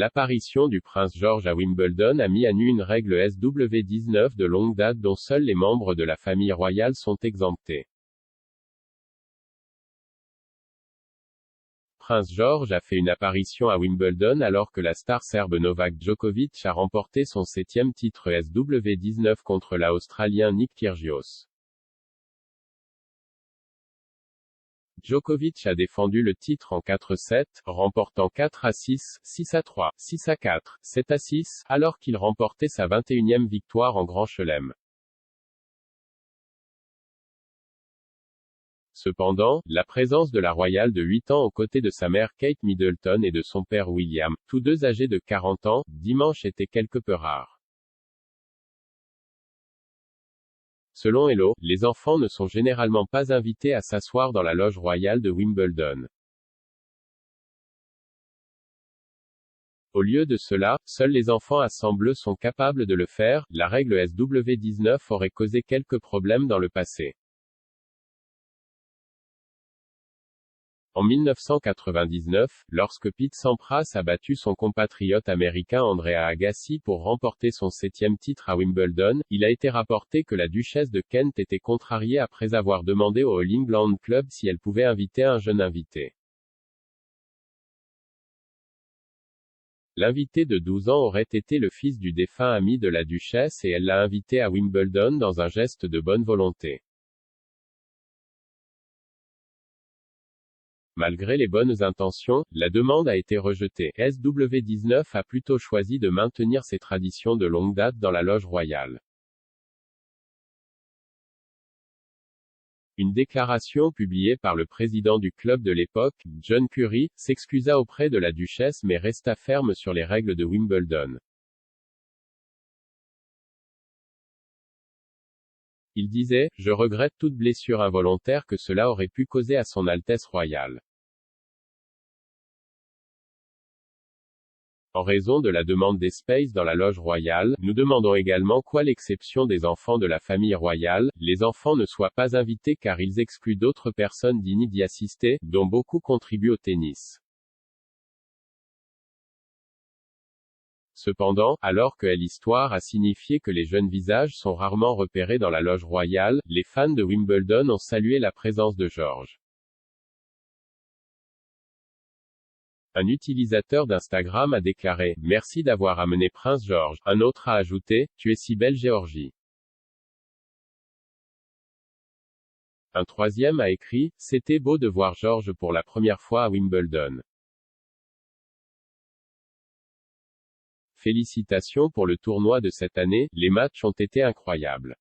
L'apparition du prince George à Wimbledon a mis à nu une règle SW19 de longue date dont seuls les membres de la famille royale sont exemptés. Prince George a fait une apparition à Wimbledon alors que la star serbe Novak Djokovic a remporté son 7e titre SW19 contre l'Australien Nick Kyrgios. Djokovic a défendu le titre en 4-7, remportant 4-6, 6-3, 6-4, 7-6, alors qu'il remportait sa 21e victoire en Grand Chelem. Cependant, la présence de la royale de 8 ans aux côtés de sa mère Kate Middleton et de son père William, tous deux âgés de 40 ans, dimanche était quelque peu rare. Selon Hello, les enfants ne sont généralement pas invités à s'asseoir dans la loge royale de Wimbledon. Au lieu de cela, seuls les enfants à sang bleu sont capables de le faire. La règle SW19 aurait causé quelques problèmes dans le passé. En 1999, lorsque Pete Sampras a battu son compatriote américain Andrea Agassi pour remporter son 7e titre à Wimbledon, il a été rapporté que la duchesse de Kent était contrariée après avoir demandé au All England Club si elle pouvait inviter un jeune invité. L'invité de 12 ans aurait été le fils du défunt ami de la duchesse et elle l'a invité à Wimbledon dans un geste de bonne volonté. Malgré les bonnes intentions, la demande a été rejetée. SW19 a plutôt choisi de maintenir ses traditions de longue date dans la loge royale. Une déclaration publiée par le président du club de l'époque, John Curry, s'excusa auprès de la duchesse mais resta ferme sur les règles de Wimbledon. Il disait « Je regrette toute blessure involontaire que cela aurait pu causer à son Altesse royale. En raison de la demande d'espace dans la loge royale, nous demandons également qu'à l'exception des enfants de la famille royale, les enfants ne soient pas invités car ils excluent d'autres personnes dignes d'y assister, dont beaucoup contribuent au tennis. » Cependant, alors que l'histoire a signifié que les jeunes visages sont rarement repérés dans la loge royale, les fans de Wimbledon ont salué la présence de George. Un utilisateur d'Instagram a déclaré « Merci d'avoir amené Prince George ». Un autre a ajouté « Tu es si belle Géorgie ». Un troisième a écrit « C'était beau de voir George pour la première fois à Wimbledon. Félicitations pour le tournoi de cette année, les matchs ont été incroyables.